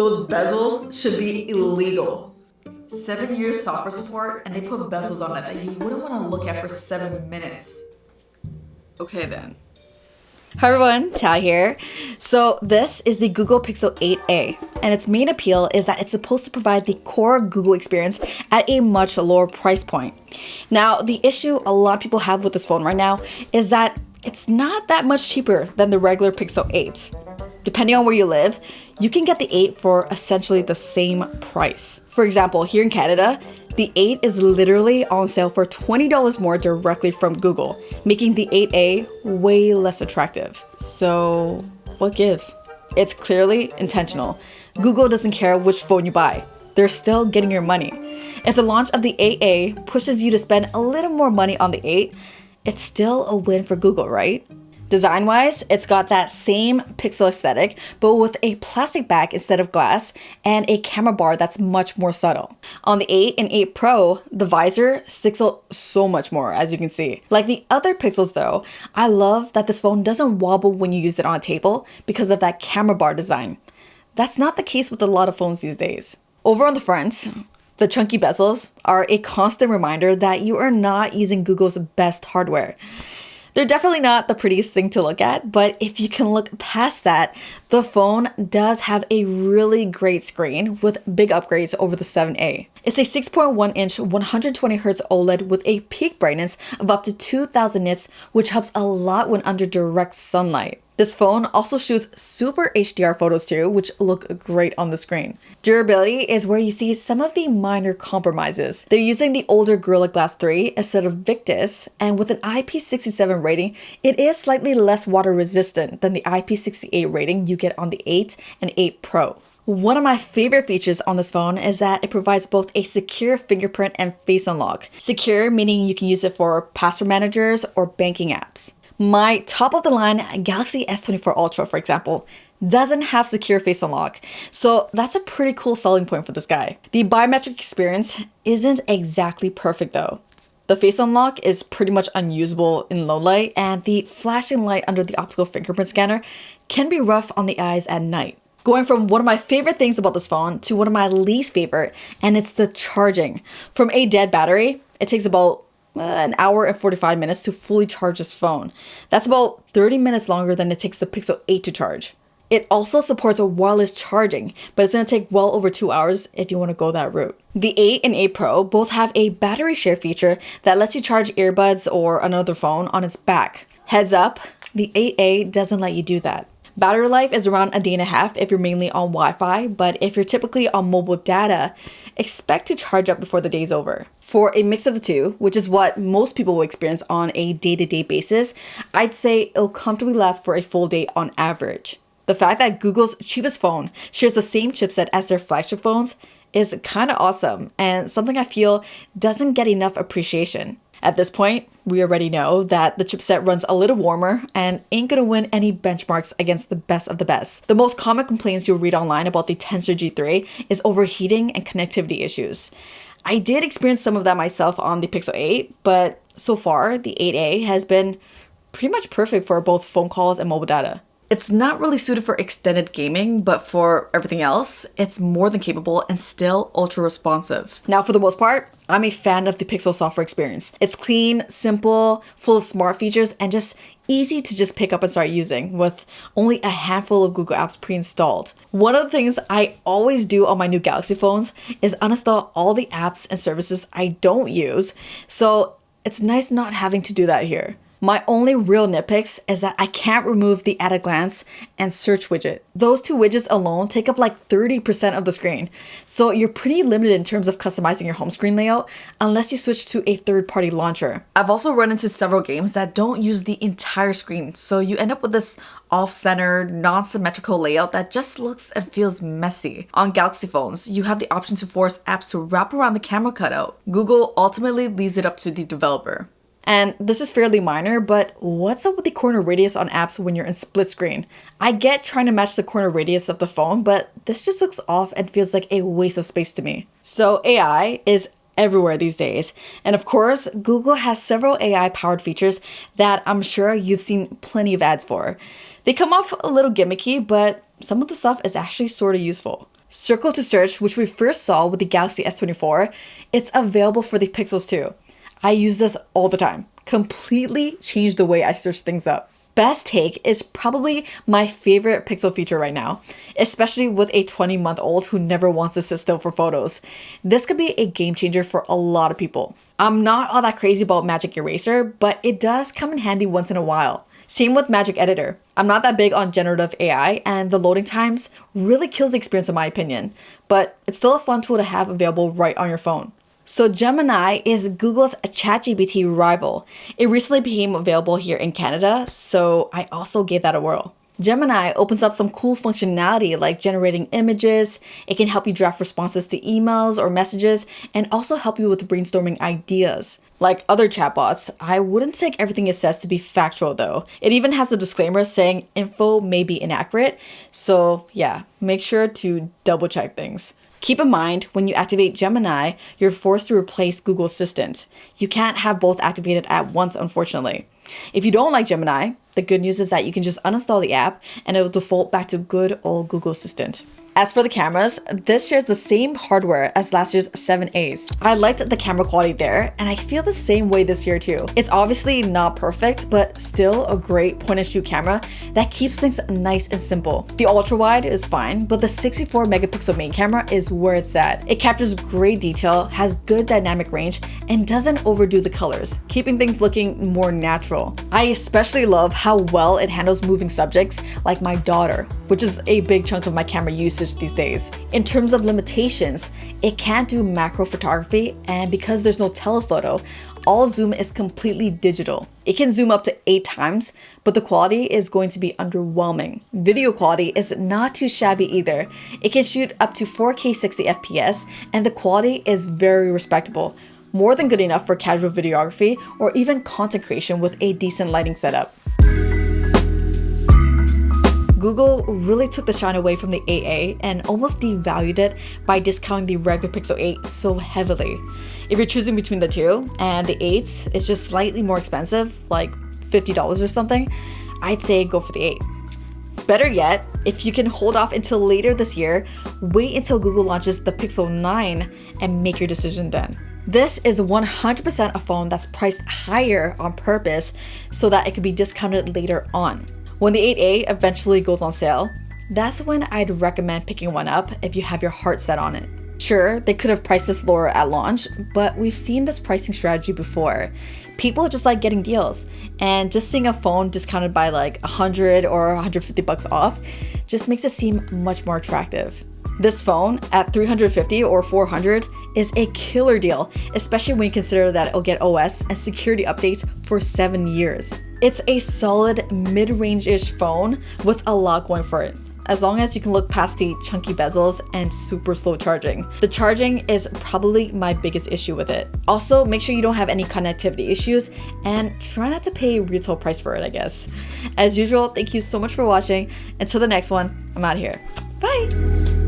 those bezels should be illegal. 7 years software support and they put bezels on it that you wouldn't want to look at for 7 minutes. Okay then. Hi everyone, Thao here. So this is the Google Pixel 8a, and its main appeal is that it's supposed to provide the core Google experience at a much lower price point. Now, the issue a lot of people have with this phone right now is that it's not that much cheaper than the regular Pixel 8. Depending on where you live, you can get the 8 for essentially the same price. For example, here in Canada, the 8 is literally on sale for $20 more directly from Google, making the 8A way less attractive. So, what gives? It's clearly intentional. Google doesn't care which phone you buy. They're still getting your money. If the launch of the 8A pushes you to spend a little more money on the 8, it's still a win for Google, right? Design-wise, it's got that same Pixel aesthetic, but with a plastic back instead of glass and a camera bar that's much more subtle. On the 8 and 8 Pro, the visor sticks out so much more, as you can see. Like the other Pixels though, I love that this phone doesn't wobble when you use it on a table because of that camera bar design. That's not the case with a lot of phones these days. Over on the front, the chunky bezels are a constant reminder that you are not using Google's best hardware. They're definitely not the prettiest thing to look at, but if you can look past that, the phone does have a really great screen with big upgrades over the 7A. It's a 6.1-inch 120Hz OLED with a peak brightness of up to 2000 nits, which helps a lot when under direct sunlight. This phone also shoots super HDR photos too, which look great on the screen. Durability is where you see some of the minor compromises. They're using the older Gorilla Glass 3 instead of Victus, and with an IP67 rating, it is slightly less water resistant than the IP68 rating you get on the 8 and 8 Pro. One of my favorite features on this phone is that it provides both a secure fingerprint and face unlock. Secure meaning you can use it for password managers or banking apps. My top-of-the-line Galaxy S24 Ultra, for example, doesn't have secure face unlock, so that's a pretty cool selling point for this guy. The biometric experience isn't exactly perfect though. The face unlock is pretty much unusable in low light, and the flashing light under the optical fingerprint scanner can be rough on the eyes at night. Going from one of my favorite things about this phone to one of my least favorite, and it's the charging. From a dead battery, it takes about an hour and 45 minutes to fully charge this phone. That's about 30 minutes longer than it takes the Pixel 8 to charge. It also supports a wireless charging, but it's going to take well over 2 hours if you want to go that route. The 8 and 8 Pro both have a battery share feature that lets you charge earbuds or another phone on its back. Heads up, the 8A doesn't let you do that. Battery life is around a day and a half if you're mainly on Wi-Fi, but if you're typically on mobile data, expect to charge up before the day's over. For a mix of the two, which is what most people will experience on a day-to-day basis, I'd say it'll comfortably last for a full day on average. The fact that Google's cheapest phone shares the same chipset as their flagship phones is kind of awesome and something I feel doesn't get enough appreciation. At this point, we already know that the chipset runs a little warmer and ain't gonna win any benchmarks against the best of the best. The most common complaints you'll read online about the Tensor G3 is overheating and connectivity issues. I did experience some of that myself on the Pixel 8, but so far, the 8A has been pretty much perfect for both phone calls and mobile data. It's not really suited for extended gaming, but for everything else, it's more than capable and still ultra responsive. Now, for the most part, I'm a fan of the Pixel software experience. It's clean, simple, full of smart features, and just easy to just pick up and start using with only a handful of Google apps pre-installed. One of the things I always do on my new Galaxy phones is uninstall all the apps and services I don't use, so it's nice not having to do that here. My only real nitpicks is that I can't remove the at a glance and search widget. Those two widgets alone take up like 30% of the screen. So you're pretty limited in terms of customizing your home screen layout unless you switch to a third-party launcher. I've also run into several games that don't use the entire screen. So you end up with this off-center, non-symmetrical layout that just looks and feels messy. On Galaxy phones, you have the option to force apps to wrap around the camera cutout. Google ultimately leaves it up to the developer. And this is fairly minor, but what's up with the corner radius on apps when you're in split screen? I get trying to match the corner radius of the phone, but this just looks off and feels like a waste of space to me. So AI is everywhere these days. And of course, Google has several AI-powered features that I'm sure you've seen plenty of ads for. They come off a little gimmicky, but some of the stuff is actually sort of useful. Circle to search, which we first saw with the Galaxy S24, it's available for the Pixels too. I use this all the time. Completely changed the way I search things up. Best take is probably my favorite Pixel feature right now, especially with a 20-month-old who never wants to sit still for photos. This could be a game changer for a lot of people. I'm not all that crazy about Magic Eraser, but it does come in handy once in a while. Same with Magic Editor. I'm not that big on generative AI, and the loading times really kills the experience in my opinion, but it's still a fun tool to have available right on your phone. So Gemini is Google's ChatGPT rival. It recently became available here in Canada, so I also gave that a whirl. Gemini opens up some cool functionality like generating images. It can help you draft responses to emails or messages and also help you with brainstorming ideas. Like other chatbots, I wouldn't take everything it says to be factual though. It even has a disclaimer saying info may be inaccurate, so yeah, make sure to double check things. Keep in mind, when you activate Gemini, you're forced to replace Google Assistant. You can't have both activated at once, unfortunately. If you don't like Gemini, the good news is that you can just uninstall the app and it will default back to good old Google Assistant. As for the cameras, this shares the same hardware as last year's 7As. I liked the camera quality there, and I feel the same way this year too. It's obviously not perfect, but still a great point-and-shoot camera that keeps things nice and simple. The ultra-wide is fine, but the 64 megapixel main camera is where it's at. It captures great detail, has good dynamic range, and doesn't overdo the colors, keeping things looking more natural. I especially love how well it handles moving subjects like my daughter, which is a big chunk of my camera usage these days. In terms of limitations, it can't do macro photography, and because there's no telephoto, all zoom is completely digital. It can zoom up to 8 times, but the quality is going to be underwhelming. Video quality is not too shabby either. It can shoot up to 4K 60 FPS, and the quality is very respectable. More than good enough for casual videography or even content creation with a decent lighting setup. Google really took the shine away from the 8A and almost devalued it by discounting the regular Pixel 8 so heavily. If you're choosing between the two and the 8 is just slightly more expensive, like $50 or something, I'd say go for the 8. Better yet, if you can hold off until later this year, wait until Google launches the Pixel 9 and make your decision then. This is 100% a phone that's priced higher on purpose so that it could be discounted later on. When the 8A eventually goes on sale, that's when I'd recommend picking one up if you have your heart set on it. Sure, they could have priced this lower at launch, but we've seen this pricing strategy before. People just like getting deals, and just seeing a phone discounted by like 100 or 150 bucks off just makes it seem much more attractive. This phone at 350 or 400 is a killer deal, especially when you consider that it'll get OS and security updates for 7 years. It's a solid mid-range-ish phone with a lot going for it, as long as you can look past the chunky bezels and super slow charging. The charging is probably my biggest issue with it. Also, make sure you don't have any connectivity issues and try not to pay retail price for it, I guess. As usual, thank you so much for watching. Until the next one, I'm out of here. Bye!